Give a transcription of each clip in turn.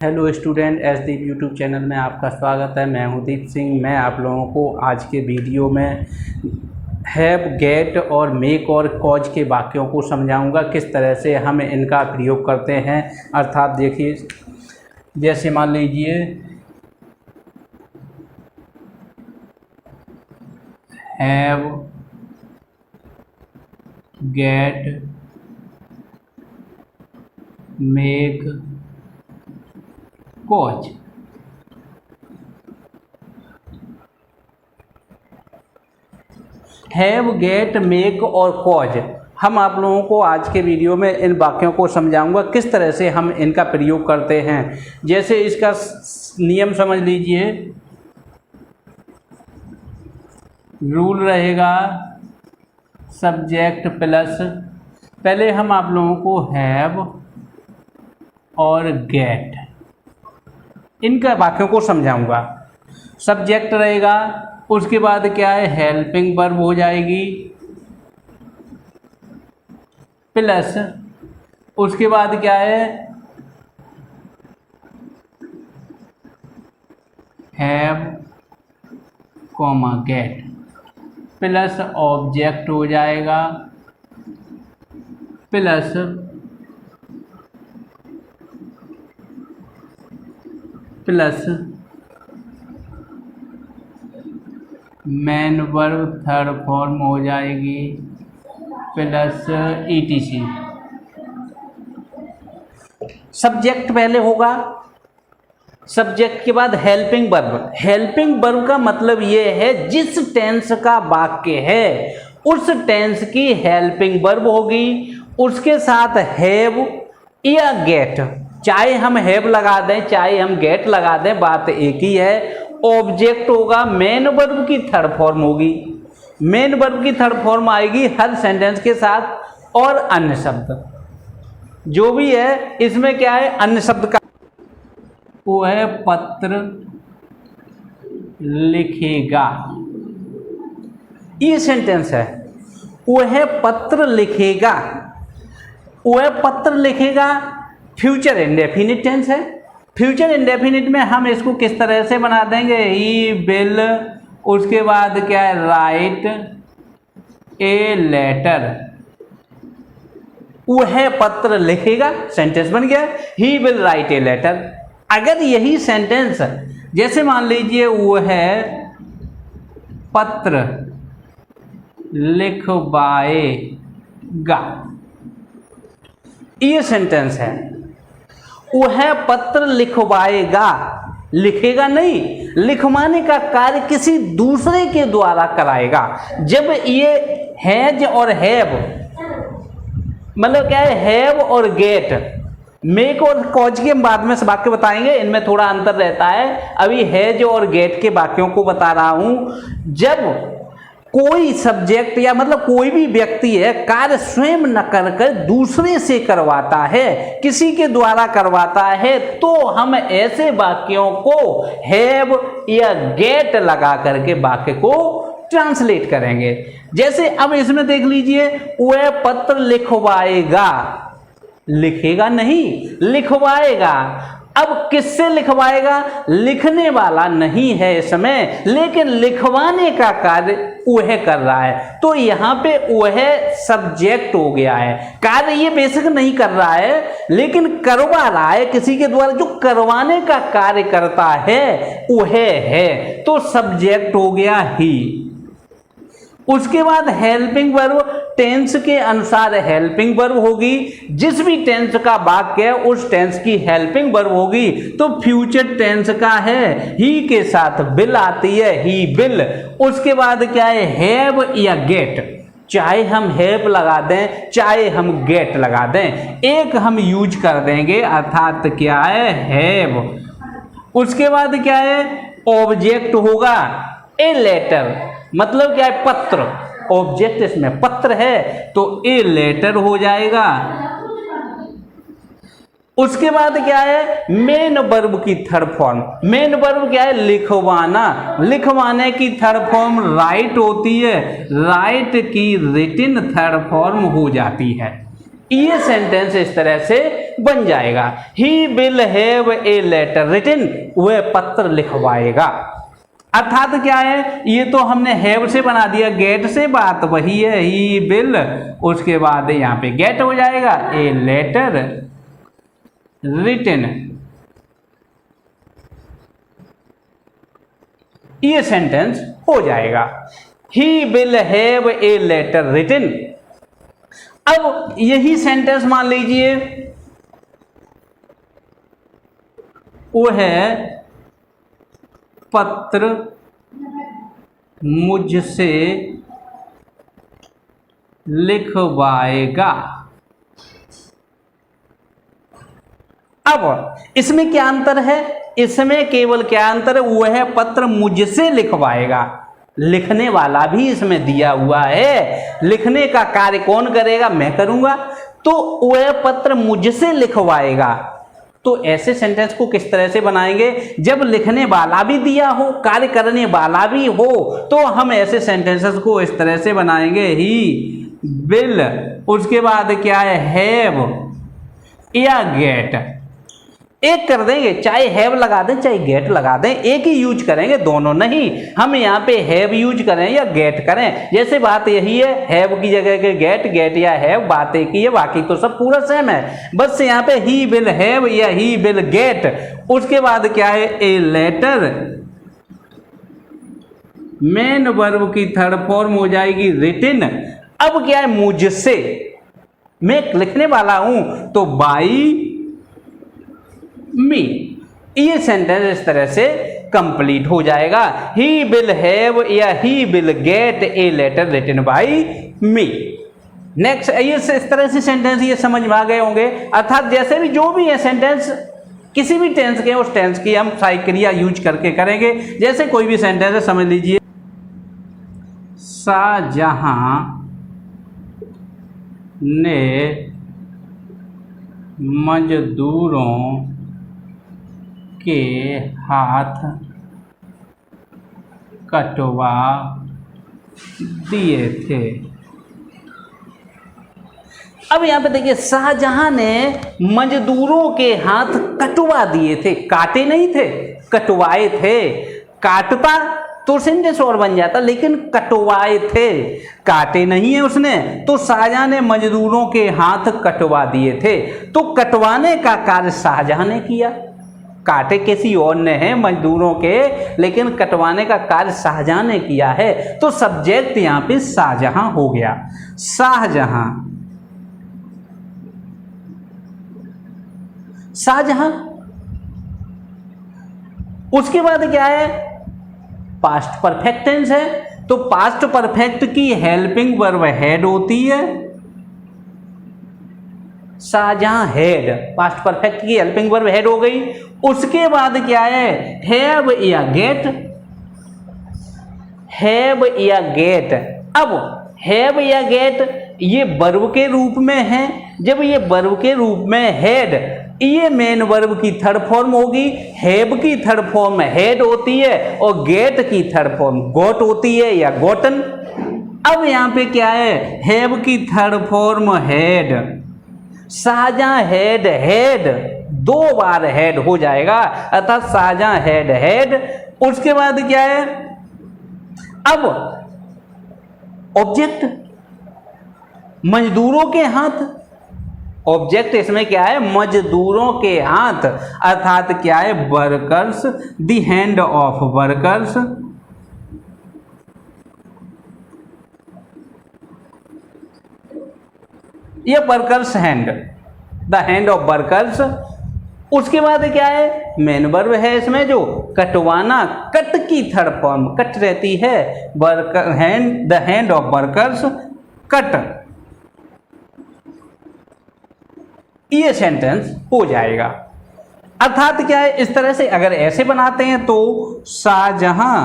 Hello student, S दीप YouTube channel में आपका स्वागत है। मैं हूं दीप सिंह। मैं आप लोगों को आज के वीडियो में हैव, गेट और मेक और कॉज के वाक्यों को समझाऊंगा, किस तरह से हम इनका प्रयोग करते हैं। अर्थात देखिए, जैसे मान लीजिए have, get, make, cause. Have, get, make और कॉज हम आप लोगों को आज के वीडियो में इन वाक्यों को समझाऊंगा, किस तरह से हम इनका प्रयोग करते हैं। जैसे इसका नियम समझ लीजिए, रूल रहेगा सब्जेक्ट प्लस, पहले हम आप लोगों को हैव और गेट इनका वाक्यों को समझाऊंगा। सब्जेक्ट रहेगा, उसके बाद क्या है, हेल्पिंग वर्ब हो जाएगी, प्लस उसके बाद क्या है, have comma get, plus object हो जाएगा, plus main verb third form हो जाएगी, प्लस ईटीसी। सब्जेक्ट पहले होगा, सब्जेक्ट के बाद हेल्पिंग वर्ब। हेल्पिंग वर्ब का मतलब ये है जिस टेंस का वाक्य है उस टेंस की हेल्पिंग वर्ब होगी, उसके साथ हैव या गेट, चाहे हम हैव लगा दें चाहे हम गेट लगा दें, बात एक ही है। ऑब्जेक्ट होगा, मेन वर्ब की थर्ड फॉर्म होगी, मेन वर्ब की थर्ड फॉर्म आएगी हर सेंटेंस के साथ, और अन्य शब्द जो भी है इसमें क्या है, अन्य शब्द का वो है पत्र लिखेगा, ये सेंटेंस है। वो है पत्र लिखेगा, वो है पत्र लिखेगा, फ्यूचर इंडेफिनिट टेंस है। फ्यूचर इंडेफिनिट में हम इसको किस तरह से बना देंगे, ही विल, उसके बाद क्या है, राइट ए लेटर, वह पत्र लिखेगा, सेंटेंस बन गया, he will write a letter. अगर यही सेंटेंस जैसे मान लीजिए वह पत्र लिखवाएगा, ये सेंटेंस है, वह पत्र लिखवाएगा, लिखेगा नहीं, लिखवाने का कार्य किसी दूसरे के द्वारा कराएगा। जब ये हैज और हैव, मतलब क्या है, हैव और गेट, मेक और कॉज के बाद में वाक्य बताएंगे, इनमें थोड़ा अंतर रहता है। अभी हैज और गेट के वाक्यों को बता रहा हूं। जब कोई सब्जेक्ट या मतलब कोई भी व्यक्ति है कार्य स्वयं न कर दूसरे से करवाता है, किसी के द्वारा करवाता है, तो हम ऐसे वाक्यों को हैव या गेट लगा करके वाक्य को ट्रांसलेट करेंगे। जैसे अब इसमें देख लीजिए, वह पत्र लिखवाएगा, लिखेगा नहीं, लिखवाएगा। अब किससे लिखवाएगा, लिखने वाला नहीं है इसमें, लेकिन लिखवाने का कार्य वह कर रहा है, तो यहाँ पे वह सब्जेक्ट हो गया है। कार्य ये बेसिक नहीं कर रहा है, लेकिन करवा रहा है किसी के द्वारा, जो करवाने का कार्य करता है वह है, तो सब्जेक्ट हो गया ही। उसके बाद हेल्पिंग वर्ब, टेंस के अनुसार हेल्पिंग वर्ब होगी, जिस भी टेंस का वाक्य है उस टेंस की हेल्पिंग वर्ब होगी। तो फ्यूचर टेंस का है, ही के साथ विल आती है, ही विल। उसके बाद क्या है, हैव या गेट, चाहे हम हैव लगा दें चाहे हम गेट लगा दें, एक हम यूज कर देंगे, अर्थात क्या है, हैव। उसके बाद क्या है, ऑब्जेक्ट होगा, ए लेटर, मतलब क्या है, पत्र, ऑब्जेक्ट इसमें पत्र है तो ए लेटर हो जाएगा। उसके बाद क्या है, मेन वर्ब की थर्ड फॉर्म, मेन वर्ब क्या है, लिखवाना, लिखवाने की थर्ड फॉर्म राइट होती है, राइट की रिटिन थर्ड फॉर्म हो जाती है। ये सेंटेंस इस तरह से बन जाएगा। He will have a letter written, वह पत्र लिखवाएगा। अर्थात क्या है, ये तो हमने हैव से बना दिया, गेट से बात वही है, ही विल, उसके बाद यहाँ पे गेट हो जाएगा, ए लेटर रिटन। ये सेंटेंस हो जाएगा, he will have a letter written. अब यही सेंटेंस मान लीजिए वो है पत्र मुझसे लिखवाएगा। अब इसमें क्या अंतर है, इसमें केवल क्या अंतर है, वो है पत्र मुझसे लिखवाएगा, लिखने वाला भी इसमें दिया हुआ है, लिखने का कार्य कौन करेगा, मैं करूंगा, तो वह पत्र मुझसे लिखवाएगा। तो ऐसे सेंटेंस को किस तरह से बनाएंगे, जब लिखने वाला भी दिया हो, कार्य करने वाला भी हो, तो हम ऐसे सेंटेंसेस को इस तरह से बनाएंगे, ही विल, उसके बाद क्या है, हैव या गेट। एक कर देंगे, चाहे हैव लगा दें चाहे गेट लगा दें, एक ही यूज करेंगे, दोनों नहीं। हम यहाँ पे हैव यूज करें या गेट करें, जैसे बात यही है, हैव की जगह के गेट, गेट या हैव, बात एक ही है, बाकी तो सब पूरा सेम है। बस यहाँ पे ही विल हैव या ही विल गेट, उसके बाद क्या है, ए लेटर, मेन वर्ब की थर्ड फॉर्म हो जाएगी रिटिन। अब क्या है, मुझसे, मैं लिखने वाला हूं तो बाई मी, ये सेंटेंस इस तरह से कंप्लीट हो जाएगा, ही विल हैव या he will get a letter written by me. Next, ये इस तरह से सेंटेंस ये समझ में आ गए होंगे। अर्थात जैसे भी जो भी है सेंटेंस, किसी भी टेंस के, उस टेंस की हम सहायक क्रिया यूज करके करेंगे। जैसे कोई भी सेंटेंस है, समझ लीजिए, शाहजहां ने मजदूरों के हाथ कटवा दिए थे। अब यहां पे देखिए, शाहजहां ने मजदूरों के हाथ कटवा दिए थे, काटे नहीं थे, कटवाए थे। काटता तो सेंटेंस और बन जाता, लेकिन कटवाए थे, काटे नहीं है उसने, तो शाहजहां ने मजदूरों के हाथ कटवा दिए थे। तो कटवाने का कार्य शाहजहां ने किया, काटे किसी और ने हैं मजदूरों के, लेकिन कटवाने का कार्य शाहजहां ने किया है। तो सब्जेक्ट यहां पे शाहजहां हो गया, शाहजहां, शाहजहां। उसके बाद क्या है, पास्ट परफेक्ट टेंस है, तो पास्ट परफेक्ट की हेल्पिंग वर्ब हैड होती है, शाहजहां हैड, पास्ट परफेक्ट की हेल्पिंग वर्ब हैड हो गई। उसके बाद क्या है, हैव या गेट, हैव या गेट। अब हैव या गेट ये वर्ब के रूप में है, जब ये वर्ब के रूप में हैड, ये मेन वर्ब की थर्ड फॉर्म होगी, हैव की थर्ड फॉर्म हैड होती है, और गेट की थर्ड फॉर्म गोट होती है या गोटन। अब यहां पे क्या है, हैव की third form had, Shahjahan had, had दो बार हैड हो जाएगा, अर्थात शाहजहां हैड हैड। उसके बाद क्या है, अब ऑब्जेक्ट मजदूरों के हाथ, ऑब्जेक्ट इसमें क्या है, मजदूरों के हाथ, अर्थात क्या है, workers, the hand of workers. ये workers hand, the hand of workers. उसके बाद क्या है, मेन वर्ब है इसमें जो कटवाना, कट की थर्ड फॉर्म कट रहती है, worker hand, the hand of workers cut. ये सेंटेंस हो जाएगा। अर्थात क्या है, इस तरह से अगर ऐसे बनाते हैं तो शाहजहां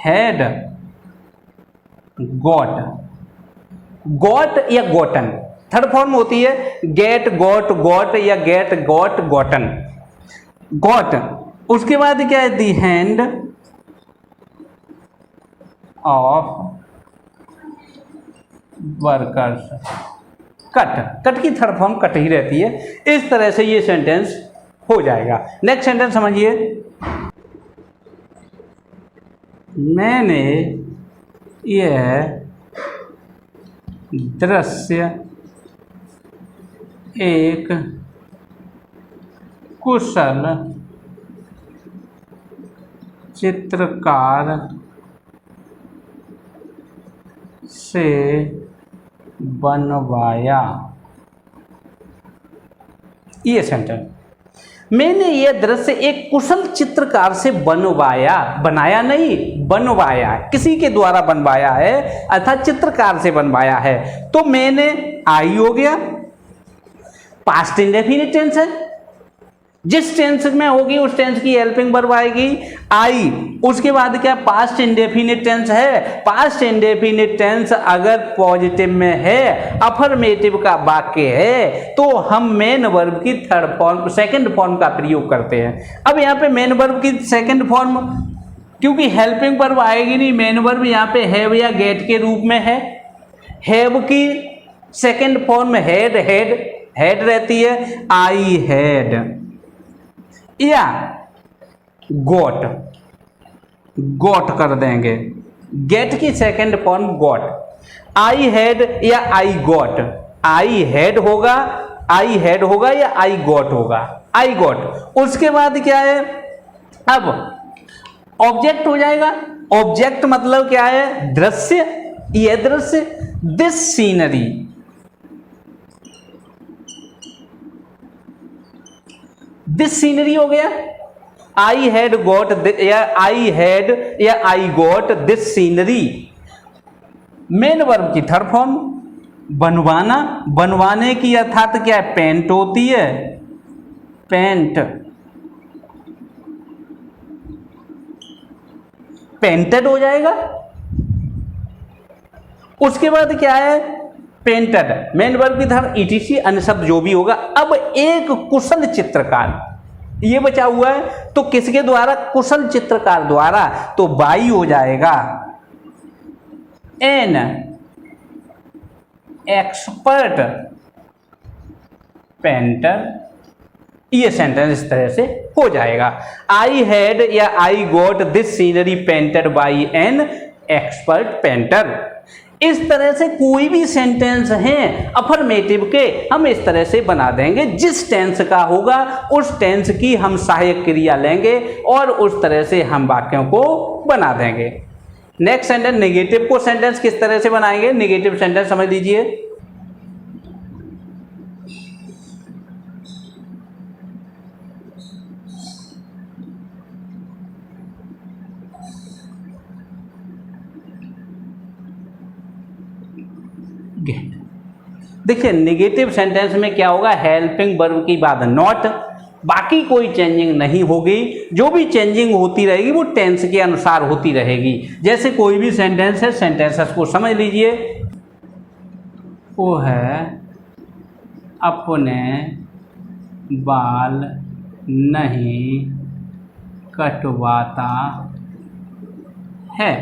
हैड गॉट, गॉट या गोटन थर्ड फॉर्म होती है, गेट गॉट गॉट या गेट गॉट गोटन, गॉट। उसके बाद क्या है, दी hand of workers cut, cut की थर्ड फॉर्म कट ही रहती है। इस तरह से ये सेंटेंस हो जाएगा। नेक्स्ट सेंटेंस समझिए, मैंने यह दृश्य एक कुशल चित्रकार से बनवाया। ये सेंटेंस, मैंने यह दृश्य एक कुशल चित्रकार से बनवाया, बनाया नहीं बनवाया, किसी के द्वारा बनवाया है अर्थात चित्रकार से बनवाया है। तो मैंने आई हो गया, पास्ट इंडेफिनिट टेंस है, जिस टेंस में होगी उस टेंस की हेल्पिंग वर्ब आएगी आई। उसके बाद क्या, पास्ट इंडेफिनिट टेंस है। पास्ट इंडेफिनिट टेंस अगर पॉजिटिव में है, अफर्मेटिव का वाक्य है, तो हम मेन वर्ब की थर्ड फॉर्म सेकंड फॉर्म का प्रयोग करते हैं। अब यहाँ पे मेन वर्ब की सेकंड फॉर्म, क्योंकि हेल्पिंग वर्ब आएगी नहीं, मेन वर्ब यहाँ पे हैव या गेट के रूप में है। हैव की सेकंड फॉर्म हेड, हेड रहती है, आई हैड, या गोट, गोट कर देंगे। गेट की second form got, I had या आई गोट, आई हैड होगा, आई हैड होगा या आई गोट होगा, आई गोट। उसके बाद क्या है, अब ऑब्जेक्ट हो जाएगा। ऑब्जेक्ट मतलब क्या है, दृश्य, यह दृश्य, दिस सीनरी, दिस सीनरी हो गया। आई हैड गॉट या आई हैड या I got this scenery, main verb की थर्ड फॉर्म। बनवाना, बनवाने की अर्थात क्या है, पेंट होती है, पेंट, पेंटेड हो जाएगा। उसके बाद क्या है, पेंटेड, मेन वर्ब की थर्ड, ईटीसी अन्य शब्द जो भी होगा। अब एक कुशल चित्रकार ये बचा हुआ है, तो किसके द्वारा, कुशल चित्रकार द्वारा, तो बाई हो जाएगा एन एक्सपर्ट पेंटर। ये सेंटेंस इस तरह से हो जाएगा, आई हैड या I got this scenery painted by an expert painter. इस तरह से कोई भी सेंटेंस है अफर्मेटिव के हम इस तरह से बना देंगे, जिस टेंस का होगा उस टेंस की हम सहायक क्रिया लेंगे और उस तरह से हम वाक्यों को बना देंगे। नेक्स्ट सेंटेंस, नेगेटिव को सेंटेंस किस तरह से बनाएंगे, नेगेटिव सेंटेंस समझ लीजिए। देखिए नेगेटिव सेंटेंस में क्या होगा, हेल्पिंग वर्ब की बाद नॉट, बाकी कोई चेंजिंग नहीं होगी। जो भी चेंजिंग होती रहेगी वो टेंस के अनुसार होती रहेगी। जैसे कोई भी सेंटेंस है, सेंटेंसेस को समझ लीजिए। वो है अपने बाल नहीं कटवाता है,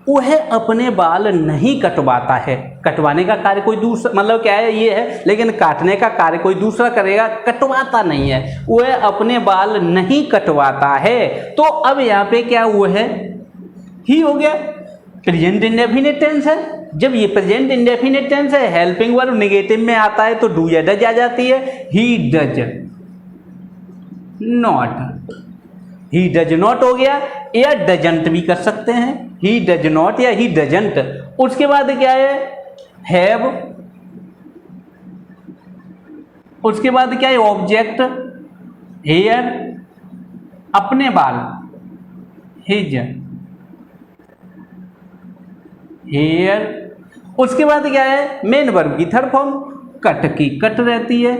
वह अपने बाल नहीं कटवाता है। कटवाने का कार्य कोई दूसरा, मतलब क्या है ये है, लेकिन काटने का कार्य कोई दूसरा करेगा, कटवाता नहीं है। वह अपने बाल नहीं कटवाता है, तो अब यहाँ पे क्या हुआ है, ही हो गया, प्रेजेंट इंडेफिनिट टेंस है। जब ये प्रेजेंट इंडेफिनिट टेंस है, हेल्पिंग वर्ब नेगेटिव में आता है तो डू या डज आ जाती है। He does not, he does not हो गया, या डजंट भी कर सकते हैं, ही डज नॉट या ही डजंट। उसके बाद क्या है, हैव, उसके बाद क्या है, ऑब्जेक्ट हेयर, अपने बाल हिज हेयर। उसके बाद क्या है, मेन वर्ब की थर्ड फॉर्म, कट की कट रहती है।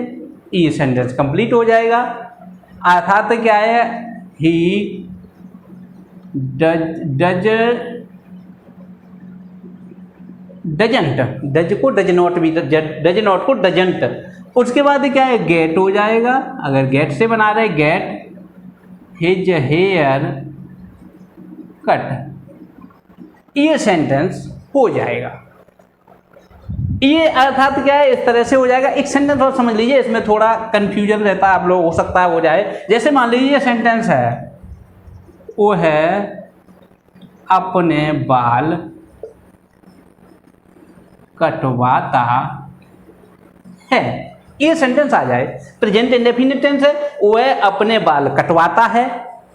ये सेंटेंस कंप्लीट हो जाएगा। अर्थात क्या है, ही डज डजंट, डज को डज नॉट भी, डज नॉट को डजंट। उसके बाद क्या है, गेट हो जाएगा, अगर गेट से बना रहे, गेट हिज हेयर कट। ये सेंटेंस हो जाएगा। ये अर्थात क्या है, इस तरह से हो जाएगा। एक सेंटेंस और समझ लीजिए, इसमें थोड़ा कंफ्यूजन रहता है, आप लोग हो सकता है हो जाए। जैसे मान लीजिए ये सेंटेंस है, वो है अपने बाल कटवाता है, ये सेंटेंस आ जाए। प्रेजेंट इंडेफिनिट टेंस है, वो है अपने बाल कटवाता है,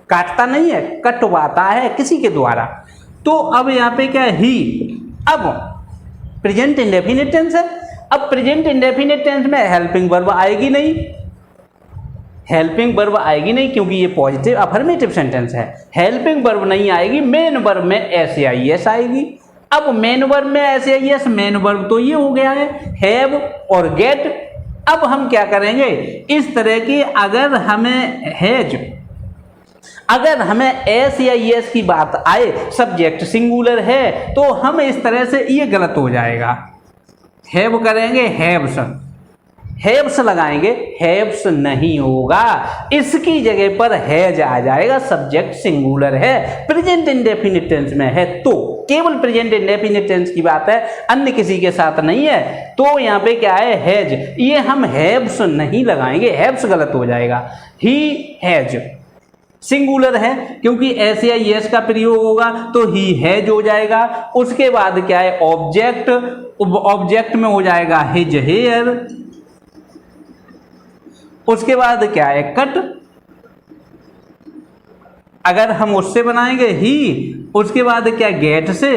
काटता नहीं है, कटवाता है किसी के द्वारा। तो अब यहाँ पे क्या है, ही। अब प्रेजेंट इंडेफिनिट टेंस है, अब प्रेजेंट इंडेफिनिट टेंस में हेल्पिंग वर्ब आएगी नहीं, हेल्पिंग वर्ब आएगी नहीं क्योंकि ये पॉजिटिव अफर्मेटिव सेंटेंस है। हेल्पिंग वर्ब नहीं आएगी, मेन वर्ब में एस आई एस आएगी। अब मेन वर्ब में S I S, main verb तो ये हो गया है हैव और गेट। अब हम क्या करेंगे, इस तरह की अगर हमें हैज, अगर हमें एस या एस की बात आए, सब्जेक्ट सिंगुलर है, तो हम इस तरह से, ये गलत हो जाएगा। हैव करेंगे हैव्स, हैव्स लगाएंगे, हैव्स नहीं होगा, इसकी जगह पर हैज आ जाएगा। सब्जेक्ट सिंगुलर है, प्रेजेंट इंडेफिनिट टेंस में है, तो केवल प्रेजेंट इंडेफिनिट टेंस की बात है, अन्य किसी के साथ नहीं है। तो यहाँ पे क्या है, हैज, ये हम हैव्स नहीं लगाएंगे, हैव्स गलत हो जाएगा। ही हैज सिंगुलर है क्योंकि एस या एस का प्रयोग होगा, तो ही हैज हो जाएगा। उसके बाद क्या है, ऑब्जेक्ट, ऑब्जेक्ट में हो जाएगा हिज हेयर। उसके बाद क्या है, कट, अगर हम उससे बनाएंगे ही। उसके बाद क्या, गेट से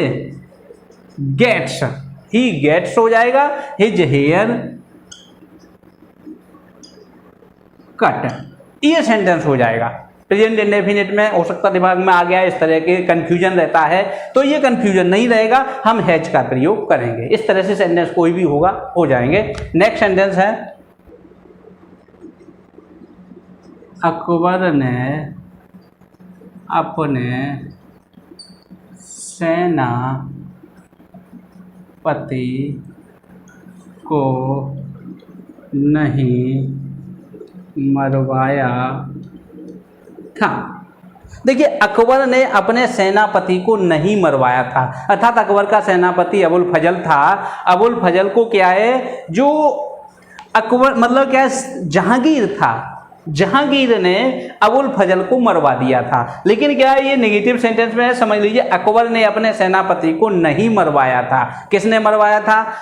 गेट्स, ही गेट्स हो जाएगा, हिज हेयर कट, ये सेंटेंस हो जाएगा। प्रेजेंट इंडेफिनिट में हो सकता दिमाग में आ गया, इस तरह के कंफ्यूजन रहता है, तो ये कंफ्यूजन नहीं रहेगा, हम हैज का प्रयोग करेंगे। इस तरह से सेंटेंस कोई भी होगा, हो जाएंगे। नेक्स्ट सेंटेंस है, अकबर ने अपने सेनापति को नहीं मरवाया था। देखिए, अकबर ने अपने सेनापति को नहीं मरवाया था, अर्थात अकबर का सेनापति अबुल फजल था। अबुल फजल को क्या है, जो अकबर मतलब क्या है, जहांगीर था, जहांगीर ने अबुल फजल को मरवा दिया था। लेकिन क्या है, ये नेगेटिव सेंटेंस में है, समझ लीजिए अकबर ने अपने सेनापति को नहीं मरवाया था। किसने मरवाया था,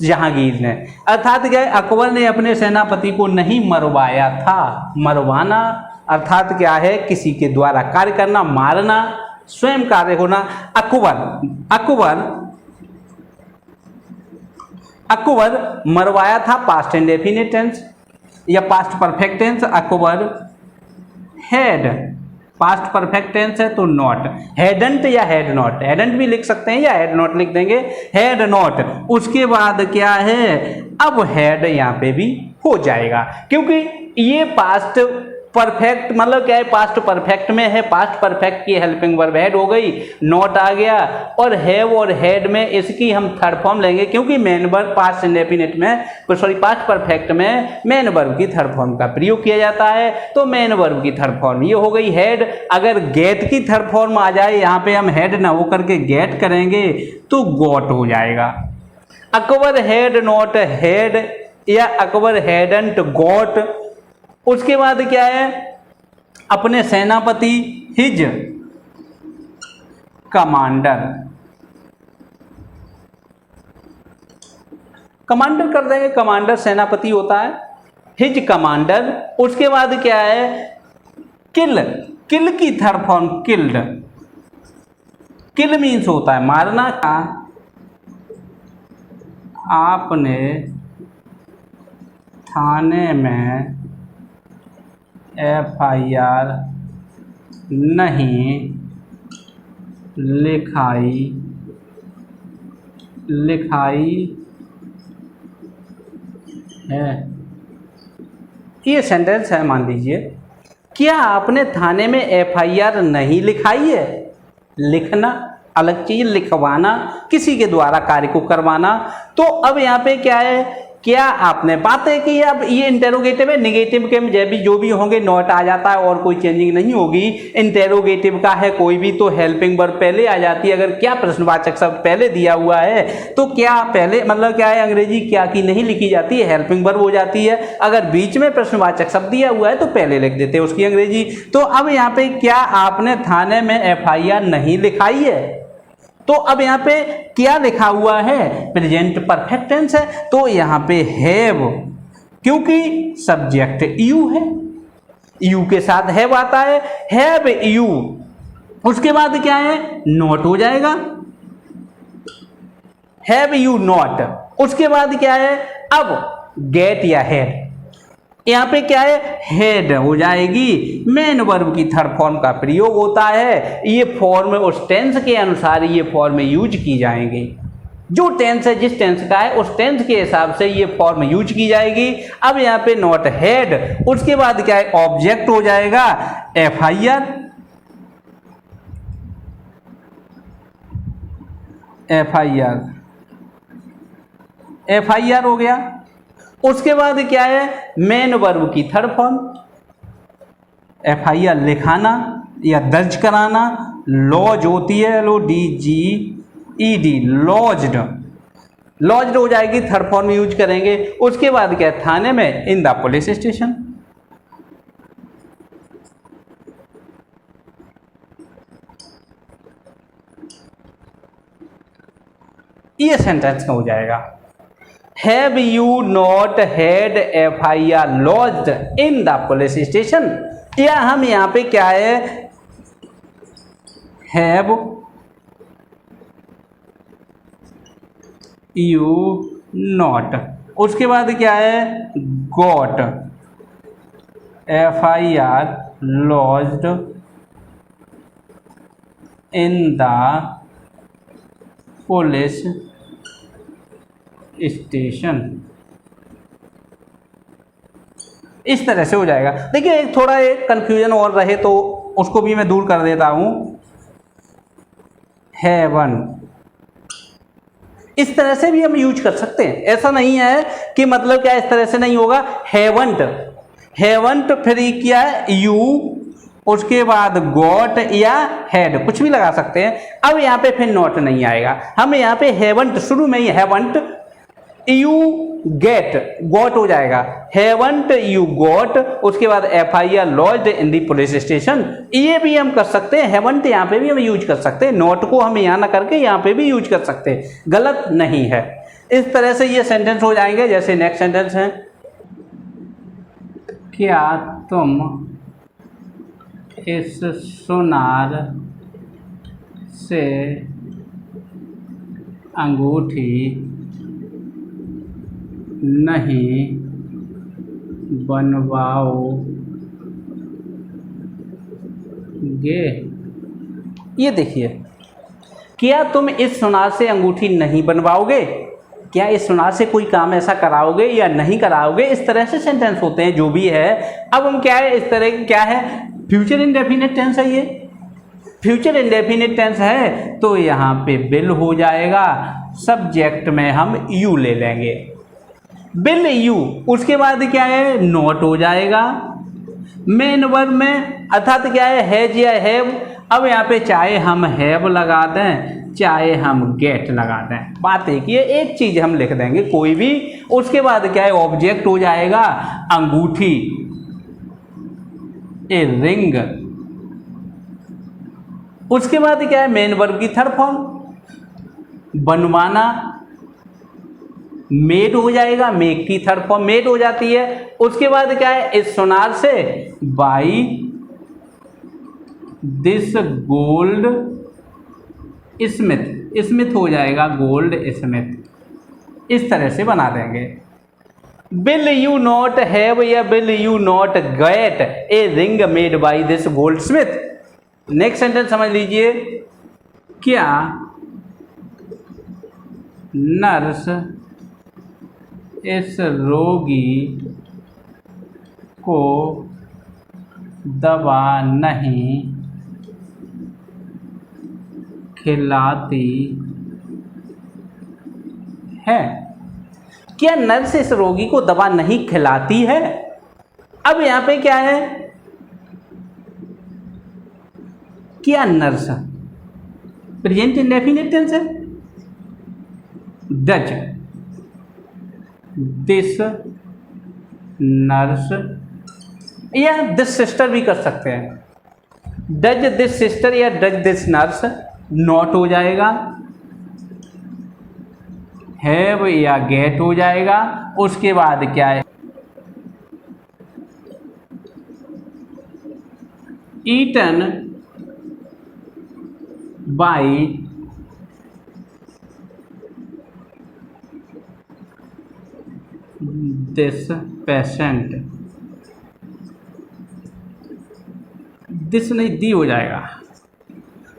जहांगीर ने। अर्थात क्या है, अकबर ने अपने सेनापति को नहीं मरवाया था। मरवाना अर्थात क्या है, किसी के द्वारा कार्य करना, मारना, स्वयं कार्य होना। अकबर मरवाया था, पास्ट इंडेफिनिट टेंस या past perfect tense. Akbar had, past perfect tense है तो नॉट, हैडंट या हैड नॉट, हैडंट भी लिख सकते हैं या हैड नॉट लिख देंगे, हैड नॉट। उसके बाद क्या है, अब हैड यहाँ पे भी हो जाएगा क्योंकि ये पास्ट परफेक्ट मतलब क्या है, पास्ट परफेक्ट में है, पास्ट परफेक्ट की हेल्पिंग वर्ब हैड हो गई, नॉट आ गया, और हैव और हैड में इसकी हम थर्ड फॉर्म लेंगे क्योंकि मेन वर्ब पास्ट इंडेफिनिट में, पास्ट परफेक्ट में मेन वर्ब की थर्ड फॉर्म का प्रयोग किया जाता है, तो मेन वर्ब की थर्ड फॉर्म ये हो गई हैड। अगर गेट की थर्ड फॉर्म आ जाए, यहाँ पे हम हैड ना हो करके गेट करेंगे तो गॉट हो जाएगा। अकबर हैड नॉट हैड या अकबर हैडंट गॉट। उसके बाद क्या है, अपने सेनापति हिज कमांडर, कमांडर कर देंगे, कमांडर सेनापति होता है, हिज कमांडर। उसके बाद क्या है, किल, किल की थर्ड फॉर्म किल्ड, किल मीन्स होता है मारना। आपने थाने में FIR नहीं लिखाई है। ये सेंटेंस है, मान लीजिए, क्या आपने थाने में FIR नहीं लिखाई है। लिखना अलग चीज, लिखवाना किसी के द्वारा कार्य को करवाना। तो अब यहाँ पे क्या है क्या आपने बात है कि अब ये इंटेरोगेटिव है, निगेटिव के में जो भी होंगे नॉट आ जाता है और कोई चेंजिंग नहीं होगी। इंटेरोगेटिव का है कोई भी तो हेल्पिंग वर्ब पहले आ जाती है। अगर क्या प्रश्नवाचक शब्द पहले दिया हुआ है तो क्या पहले मतलब क्या है, अंग्रेजी क्या की नहीं लिखी जाती है, हेल्पिंग वर्ब हो जाती है। अगर बीच में प्रश्नवाचक शब्द दिया हुआ है तो पहले लिख देते हैं उसकी अंग्रेजी। तो अब यहाँ पे क्या आपने थाने में FIR नहीं लिखाई है, तो अब यहाँ पे क्या लिखा हुआ है, प्रेजेंट परफेक्ट टेंस है। तो यहाँ पे हैव, क्योंकि सब्जेक्ट यू है, यू के साथ हैव आता है, हैव यू। उसके बाद क्या है, नॉट हो जाएगा, हैव यू नॉट। उसके बाद क्या है, अब गेट या हैड, यहाँ पे क्या है, हेड हो जाएगी। मेन वर्ब की थर्ड फॉर्म का प्रयोग होता है। ये फॉर्म उस टेंस के अनुसार ये फॉर्म यूज की जाएंगे। जो टेंस है जिस टेंस का है उस टेंस के हिसाब से ये फॉर्म यूज की जाएगी। अब यहाँ पे नॉट हेड, उसके बाद क्या है, ऑब्जेक्ट हो जाएगा FIR, FIR हो गया। उसके बाद क्या है, मेन वर्ब की थर्ड फॉर्म FIR लिखाना या दर्ज कराना, लॉज होती है LODGED, लॉज्ड, लॉज्ड हो जाएगी, थर्ड फॉर्म यूज करेंगे। उसके बाद क्या है, थाने में इन द पुलिस स्टेशन। ये सेंटेंस हो जाएगा, have you not had FIR lodged in the police station. या हम यहाँ पे क्या है, हैव यू नॉट, उसके बाद क्या है, got FIR lodged in the police station. इस तरह से हो जाएगा। देखिए थोड़ा एक कंफ्यूजन और रहे तो उसको भी मैं दूर कर देता हूं। हैवन, इस तरह से भी हम यूज कर सकते हैं, ऐसा नहीं है कि मतलब क्या इस तरह से नहीं होगा। हैवंट, हैवंट फिर क्या है, यू, उसके बाद गॉट या हैड, कुछ भी लगा सकते हैं। अब यहाँ पे फिर नॉट नहीं आएगा, हम यहाँ पे हैवंट शुरू में ही हैवंट यू गेट, गॉट हो जाएगा, हैवंट यू गॉट, उसके बाद FIR लॉज्ड इन दी पुलिस स्टेशन। ये भी हम कर सकते हैं, हैवंट यहाँ पे भी हम यूज कर सकते हैं, नॉट को हम यहाँ ना करके यहाँ पे भी यूज कर सकते हैं, गलत नहीं है। इस तरह से ये सेंटेंस हो जाएंगे। जैसे नेक्स्ट सेंटेंस है, क्या तुम इस सुनार से अंगूठी नहीं बनवाओगे। ये देखिए, क्या तुम इस सुनार से अंगूठी नहीं बनवाओगे, क्या इस सुनार से कोई काम ऐसा कराओगे या नहीं कराओगे, इस तरह से सेंटेंस होते हैं जो भी है। अब हम क्या है, इस तरह क्या है, फ्यूचर इंडेफिनिट टेंस है। ये फ्यूचर इंडेफिनिट टेंस है तो यहाँ पे विल हो जाएगा, सब्जेक्ट में हम यू ले लेंगे, विल यू। उसके बाद क्या है, नॉट हो जाएगा मेन वर्ब में, अर्थात क्या है, हैज या हैव। अब यहाँ पे चाहे हम हैव लगा दें चाहे हम गेट लगा दें, बात एक ही है, एक चीज हम लिख देंगे कोई भी। उसके बाद क्या है, ऑब्जेक्ट हो जाएगा अंगूठी, ए रिंग। उसके बाद क्या है, मेन वर्ब की थर्ड फॉर्म बनवाना, मेड हो जाएगा, मेक की थर्ड फॉर्म मेड हो जाती है। उसके बाद क्या है, इस सोनार से by this gold Smith, Smith हो जाएगा गोल्ड स्मिथ। इस तरह से बना देंगे। विल यू नॉट हैव या will you not gate a ring made by this gold Smith. Next sentence समझ लीजिए, क्या नर्स इस रोगी को दवा नहीं खिलाती है। क्या नर्स इस रोगी को दवा नहीं खिलाती है? अब यहां पे क्या है, क्या नर्स प्रेजेंट इंडेफिनिट टेंस है। डज दिस नर्स, या दिस सिस्टर भी कर सकते हैं। डज दिस सिस्टर या डज दिस नर्स नॉट हो जाएगा, हैव या गेट हो जाएगा। उसके बाद क्या है, eaten by this patient, this नहीं दी हो जाएगा।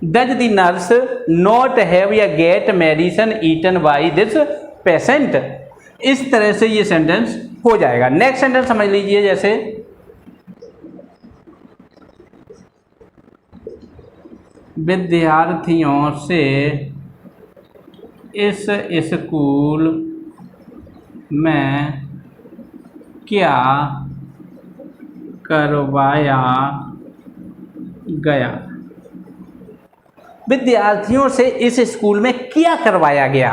Does the nurse not have या get medicine eaten by this patient. इस तरह से ये सेंटेंस हो जाएगा। नेक्स्ट सेंटेंस समझ लीजिए, जैसे विद्यार्थियों से इस स्कूल में क्या करवाया गया। विद्यार्थियों से इस स्कूल में क्या करवाया गया।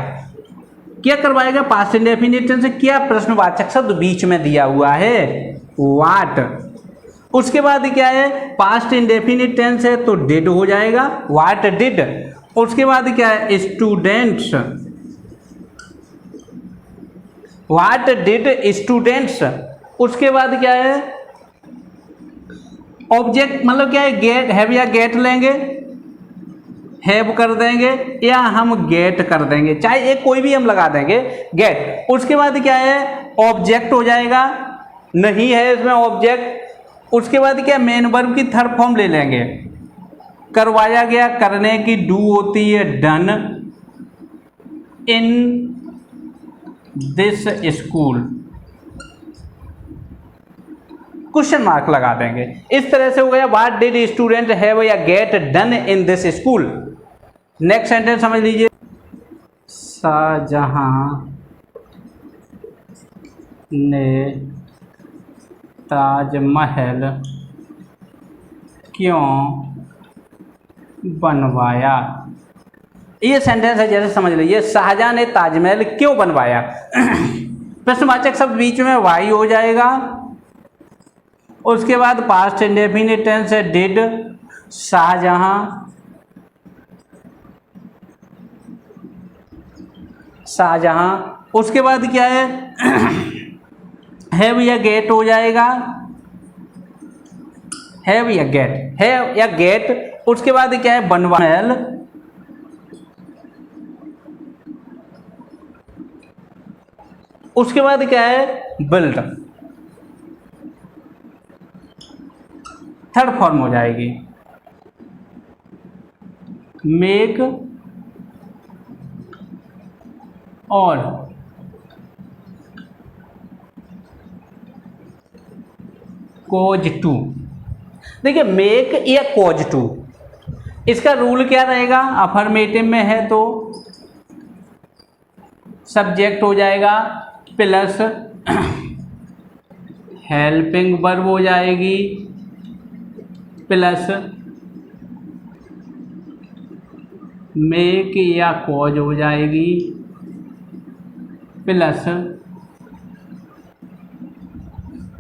क्या करवाया गया पास्ट इंडेफिनिट टेंस से, क्या प्रश्नवाचक शब्द बीच में दिया हुआ है, व्हाट। उसके बाद क्या है, पास्ट इंडेफिनिट टेंस है तो डिड हो जाएगा, व्हाट डिड। उसके बाद क्या है, स्टूडेंट्स, व्हाट डिड स्टूडेंट्स। उसके बाद क्या है, ऑब्जेक्ट मतलब क्या है, गेट, हैव या गेट लेंगे, हैव कर देंगे या हम गेट कर देंगे, चाहे एक कोई भी हम लगा देंगे, गेट। उसके बाद क्या है, ऑब्जेक्ट हो जाएगा, नहीं है इसमें ऑब्जेक्ट। उसके बाद क्या, मेन वर्ब की थर्ड फॉर्म ले लेंगे, करवाया गया, करने की डू होती है done, in this school, question mark लगा देंगे। इस तरह से हो गया, व्हाट डिड स्टूडेंट हैव या get done in this school. Next sentence समझ लीजिए, शाहजहां ने ताजमहल क्यों बनवाया। ये सेंटेंस है, जैसे समझ लीजिए, शाहजहां ने ताजमहल क्यों बनवाया। प्रश्नवाचक शब्द बीच में वाई हो जाएगा। उसके बाद पास्ट इंडेफिनिट टेंस है डिड, शाहजहां, शाहजहां। उसके बाद क्या है, हैव या गेट हो जाएगा, हैव या गेट, हैव या गेट। उसके बाद क्या है, बनवाया, उसके बाद क्या है, बिल्ड, थर्ड फॉर्म हो जाएगी, मेक और कॉज टू। देखिए, मेक या कॉज टू, इसका रूल क्या रहेगा, अफर्मेटिव में है तो सब्जेक्ट हो जाएगा प्लस हेल्पिंग वर्ब हो जाएगी प्लस मेक या कॉज हो जाएगी प्लस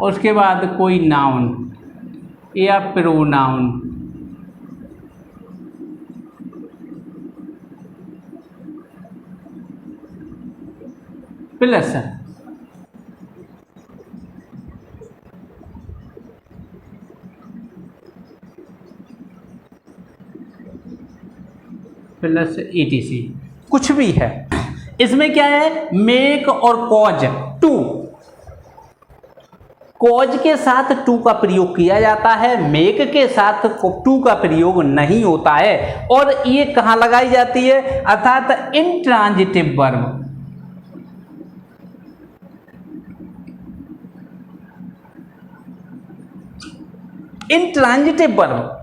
उसके बाद कोई नाउन या प्रोनाउन प्लस प्लस ETC, कुछ भी है। इसमें क्या है, मेक और कॉज टू, कॉज के साथ टू का प्रयोग किया जाता है, मेक के साथ टू का प्रयोग नहीं होता है। और ये कहां लगाई जाती है, अर्थात इंट्रांजिटिव वर्ब, इंट्रांजिटिव वर्ब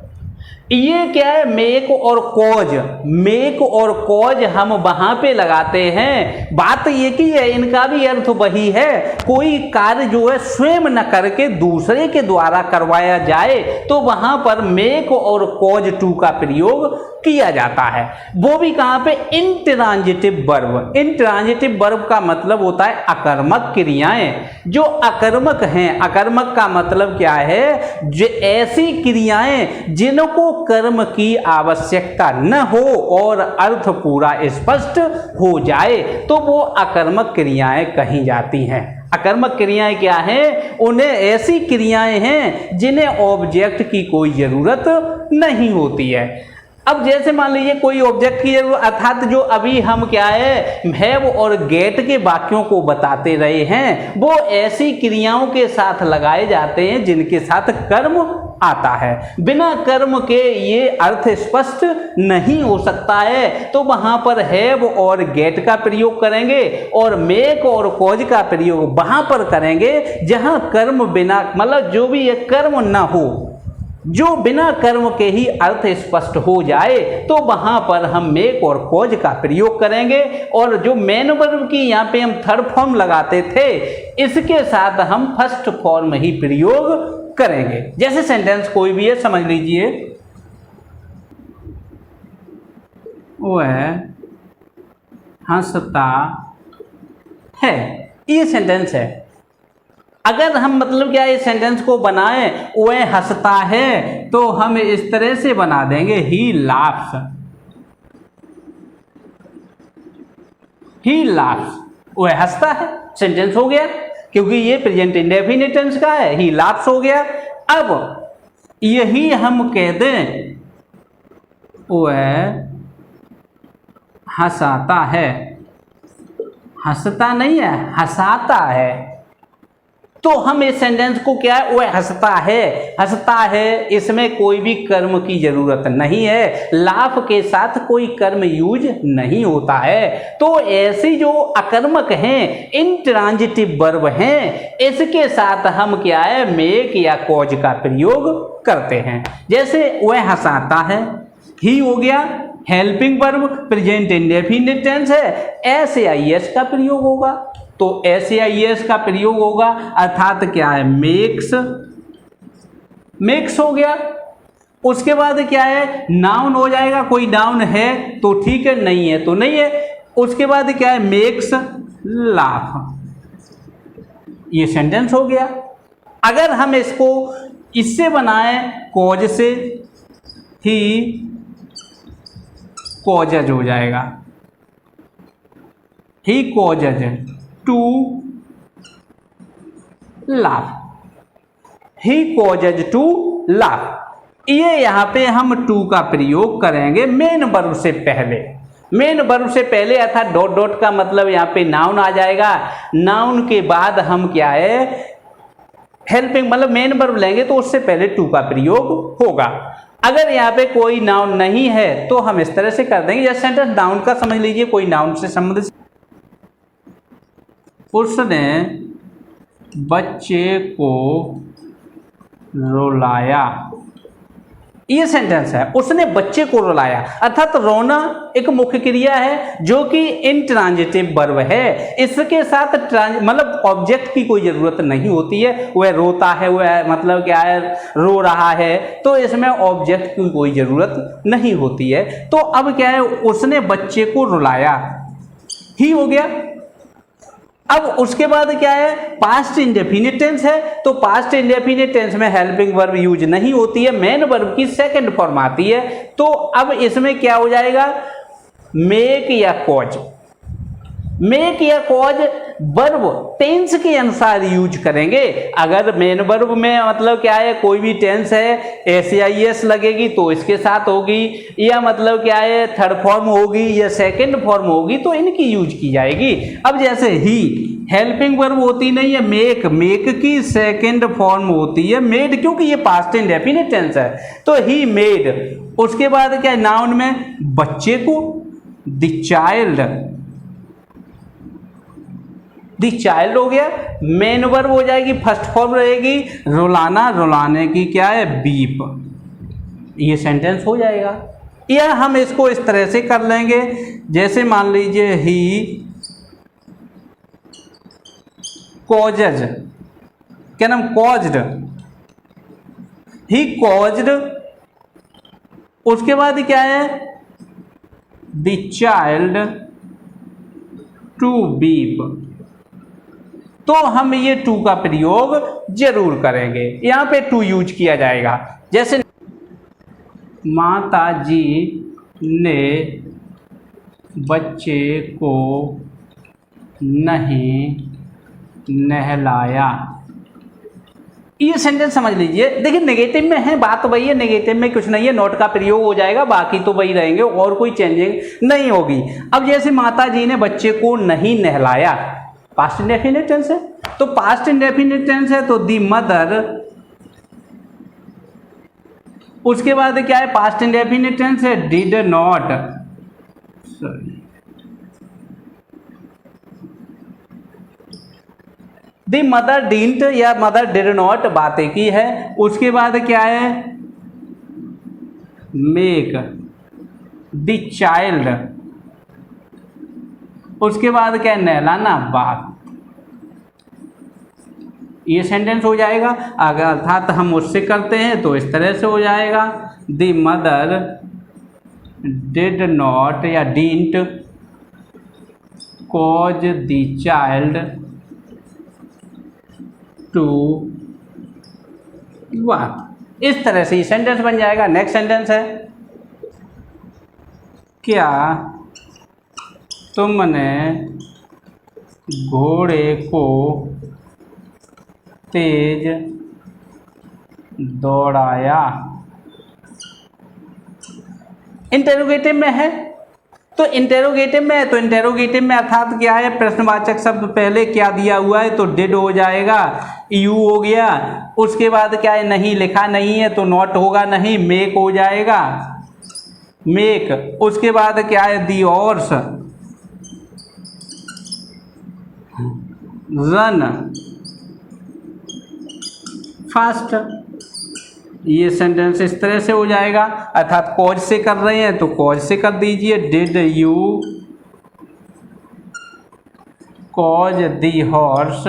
ये क्या है, मेक और कॉज, मेक और कॉज हम वहां पे लगाते हैं। बात ये की है, इनका भी अर्थ वही है, कोई कार्य जो है स्वयं न करके दूसरे के द्वारा करवाया जाए तो वहां पर मेक और कॉज टू का प्रयोग किया जाता है। वो भी कहां पे, इंट्रांजिटिव वर्ब। इंट्रांजिटिव वर्ब का मतलब होता है अकर्मक क्रियाएं। जो अकर्मक हैं, अकर्मक का मतलब क्या है, जो ऐसी क्रियाएं जिनको कर्म की आवश्यकता न हो और अर्थ पूरा स्पष्ट हो जाए तो वो अकर्मक क्रियाएं कही जाती हैं। अकर्मक क्रियाएं क्या हैं, उन्हें ऐसी क्रियाएं हैं जिन्हें ऑब्जेक्ट की कोई जरूरत नहीं होती है। अब जैसे मान लीजिए कोई ऑब्जेक्ट की जरूरत, अर्थात जो अभी हम क्या है वो और गेट के वाक्यों को बताते रहे हैं, वो ऐसी क्रियाओं के साथ लगाए जाते हैं जिनके साथ कर्म आता है। बिना कर्म के ये अर्थ स्पष्ट नहीं हो सकता है, तो वहां पर हैव और गेट का प्रयोग करेंगे और मेक और कॉज का प्रयोग वहां पर करेंगे जहां कर्म बिना, मतलब जो भी ये कर्म ना हो, जो बिना कर्म के ही अर्थ स्पष्ट हो जाए तो वहां पर हम मेक और कॉज का प्रयोग करेंगे। और जो मेन वर्ब की यहाँ पे हम थर्ड फॉर्म लगाते थे, इसके साथ हम फर्स्ट फॉर्म ही प्रयोग करेंगे। जैसे सेंटेंस कोई भी है, समझ लीजिए, वह हंसता है, ये सेंटेंस है। अगर हम मतलब क्या इस सेंटेंस को बनाएं, वह हंसता है, तो हम इस तरह से बना देंगे, ही लाफ्स, ही लाफ्स, वह हंसता है, सेंटेंस हो गया, क्योंकि ये प्रेजेंट इंडेफिनिट टेंस का है, ही लाफ्स हो गया। अब यही हम कह दें, वह हंसाता है, हंसता नहीं है, हंसाता है, तो हम इस सेंटेंस को क्या है, वह हंसता है, हंसता है, इसमें कोई भी कर्म की जरूरत नहीं है, लाफ के साथ कोई कर्म यूज नहीं होता है। तो ऐसी जो अकर्मक हैं, इंट्रांजिटिव वर्ब हैं, इसके साथ हम क्या है, मेक या कॉज का प्रयोग करते हैं। जैसे वह हंसाता है, ही हो गया, helping verb present indefinite tense है, एस या एस का प्रयोग होगा, तो एस या एस का प्रयोग होगा, अर्थात क्या है, मेक्स, मेक्स हो गया। उसके बाद क्या है, नाउन हो जाएगा, कोई नाउन है तो ठीक है, नहीं है तो नहीं है। उसके बाद क्या है, मेक्स लाफ, ये सेंटेंस हो गया। अगर हम इसको इससे बनाएं, कॉज से, ही कॉजेज हो जाएगा, he causes to laugh, he causes to laugh. ये यहां पे हम टू का प्रयोग करेंगे मेन वर्ब से पहले। मेन वर्ब से पहले अर्थात डॉट डॉट का मतलब यहाँ पे नाउन आ जाएगा, नाउन के बाद हम क्या है, हेल्पिंग मतलब मेन वर्ब लेंगे तो उससे पहले टू का प्रयोग होगा। अगर यहाँ पे कोई नाउन नहीं है तो हम इस तरह से कर देंगे, जैसे सेंटेंस नाउन का समझ लीजिए, कोई नाउन से संबंधित, उसने बच्चे को रुलाया, ये सेंटेंस है, उसने बच्चे को रुलाया, अर्थात रोना एक मुख्य क्रिया है जो कि इंट्रांजिटिव वर्ब है। इसके साथ मतलब ऑब्जेक्ट की कोई जरूरत नहीं होती है, वह रोता है, वह मतलब क्या है, रो रहा है, तो इसमें ऑब्जेक्ट की कोई जरूरत नहीं होती है। तो अब क्या है, उसने बच्चे को रुलाया, ही हो गया। अब उसके बाद क्या है, पास्ट इंडेफिनिट टेंस है, तो पास्ट इंडेफिनिट टेंस में हेल्पिंग वर्ब यूज नहीं होती है, मेन वर्ब की सेकंड फॉर्म आती है। तो अब इसमें क्या हो जाएगा, मेक या कॉज, मेक या कॉज वर्ब टेंस के अनुसार यूज करेंगे। अगर मेन वर्ब में मतलब क्या है, कोई भी टेंस है, एस या एस लगेगी तो इसके साथ होगी, या मतलब क्या है, थर्ड फॉर्म होगी या सेकंड फॉर्म होगी तो इनकी यूज की जाएगी। अब जैसे ही हेल्पिंग वर्ब होती नहीं है, मेक, मेक की सेकंड फॉर्म होती है मेड, क्योंकि ये पास्ट इंडेफिनिट टेंस है, तो ही मेड। उसके बाद क्या है, नाउन में बच्चे को, द चाइल्ड, दी चाइल्ड हो गया, मेन वर्ब हो जाएगी, फर्स्ट फॉर्म रहेगी, रुलाना, रुलाने की क्या है, बीप, ये सेंटेंस हो जाएगा। या हम इसको इस तरह से कर लेंगे, जैसे मान लीजिए ही कॉजेज, क्या नाम, कॉज्ड, ही कॉज्ड, उसके बाद क्या है, द चाइल्ड टू बीप। तो हम ये टू का प्रयोग जरूर करेंगे, यहां पे टू यूज किया जाएगा। जैसे माता जी ने बच्चे को नहीं नहलाया। ये सेंटेंस समझ लीजिए, देखिए नेगेटिव में है, बात वही है, नेगेटिव में कुछ नहीं है, नॉट का प्रयोग हो जाएगा, बाकी तो वही रहेंगे और कोई चेंजिंग नहीं होगी। अब जैसे माता जी ने बच्चे को नहीं नहलाया, पास्ट इंडेफिनिट टेंस है, तो पास्ट इंडेफिनिट टेंस है तो दी मदर, उसके बाद क्या है, पास्ट इंडेफिनिट टेंस है did not, the mother didn't या मदर डिड नॉट, बात एक ही है। उसके बाद क्या है, मेक द चाइल्ड, उसके बाद क्या है, नहलाना, बात। ये सेंटेंस हो जाएगा। अगर अर्थात हम उससे करते हैं तो इस तरह से हो जाएगा, द मदर डिड नॉट या didn't cause the child to walk. इस तरह से ये सेंटेंस बन जाएगा। नेक्स्ट सेंटेंस है, क्या तुमने घोड़े को तेज दौड़ाया। इंटेरोगेटिव में है, तो इंटेरोगेटिव में है, तो इंटेरोगेटिव में अर्थात क्या है, प्रश्नवाचक शब्द पहले क्या दिया हुआ है, तो डिड हो जाएगा, यू हो गया, उसके बाद क्या है, नहीं लिखा नहीं है तो नॉट होगा नहीं, मेक हो जाएगा, मेक, उसके बाद क्या है, दी हॉर्स रन फास्ट। ये सेंटेंस इस तरह से हो जाएगा। अर्थात कॉज से कर रहे हैं तो कॉज से कर दीजिए, did you cause the horse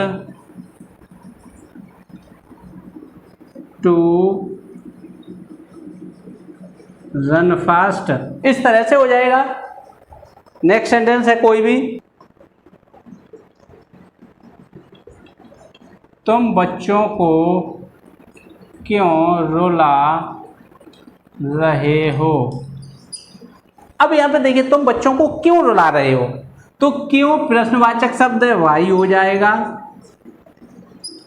to run fast. इस तरह से हो जाएगा। नेक्स्ट सेंटेंस है कोई भी, तुम बच्चों को क्यों रुला रहे हो। अब यहां पे देखिए, तुम बच्चों को क्यों रुला रहे हो, तो क्यों प्रश्नवाचक शब्द है, वाई हो जाएगा,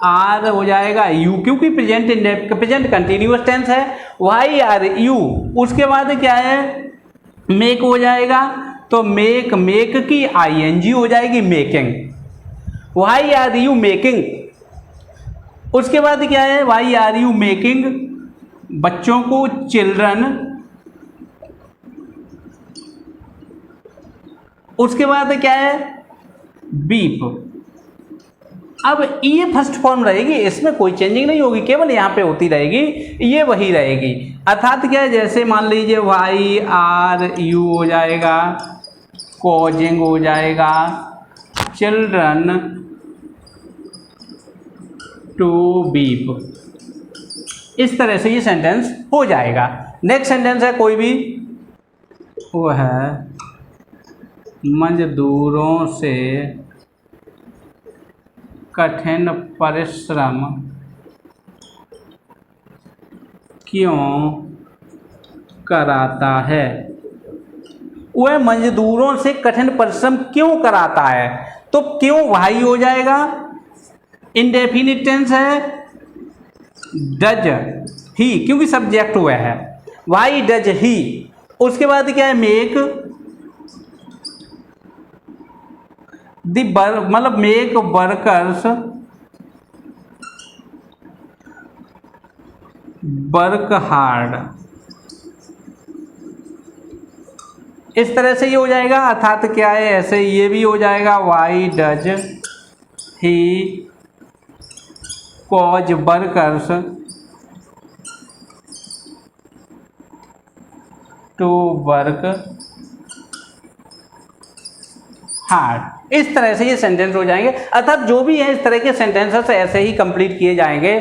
आर हो जाएगा, यू, क्योंकि प्रेजेंट कंटिन्यूअस टेंस है, वाई आर यू। उसके बाद क्या है, मेक हो जाएगा, तो मेक, मेक की आईएनजी हो जाएगी, making, why are you making. उसके बाद क्या है, वाई आर यू मेकिंग बच्चों को चिल्ड्रन। उसके बाद क्या है, बीप। अब ये फर्स्ट फॉर्म रहेगी, इसमें कोई चेंजिंग नहीं होगी, केवल यहाँ पे होती रहेगी, ये वही रहेगी। अर्थात क्या है, जैसे मान लीजिए वाई आर यू हो जाएगा, कॉजिंग हो जाएगा, चिल्ड्रन टू बीप। इस तरह से ये सेंटेंस हो जाएगा। नेक्स्ट सेंटेंस है कोई भी, वो है मजदूरों से कठिन परिश्रम क्यों कराता है। वह मजदूरों से कठिन परिश्रम क्यों कराता है, तो क्यों वाई हो जाएगा, इंडेफिनिट टेंस है, डज ही, क्योंकि सब्जेक्ट हुआ है, वाई डज ही। उसके बाद क्या है, मेक मतलब मेक वर्कर्स वर्क हार्ड। इस तरह से ये हो जाएगा। अर्थात क्या है, ऐसे ये भी हो जाएगा, why does he cause workers to work hard. इस तरह से ये सेंटेंस हो जाएंगे। अर्थात जो भी है इस तरह के सेंटेंसेस ऐसे ही कंप्लीट किए जाएंगे।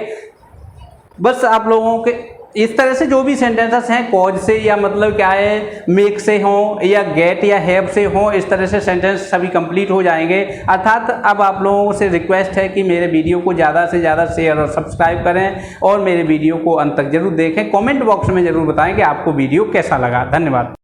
बस आप लोगों के इस तरह से जो भी सेंटेंसेस हैं कॉज से या मतलब क्या है मेक से हों या गेट या हैव से हों, इस तरह से सेंटेंस सभी कंप्लीट हो जाएंगे। अर्थात अब आप लोगों से रिक्वेस्ट है कि मेरे वीडियो को ज़्यादा से ज़्यादा शेयर और सब्सक्राइब करें और मेरे वीडियो को अंत तक जरूर देखें। कमेंट बॉक्स में ज़रूर बताएं कि आपको वीडियो कैसा लगा। धन्यवाद।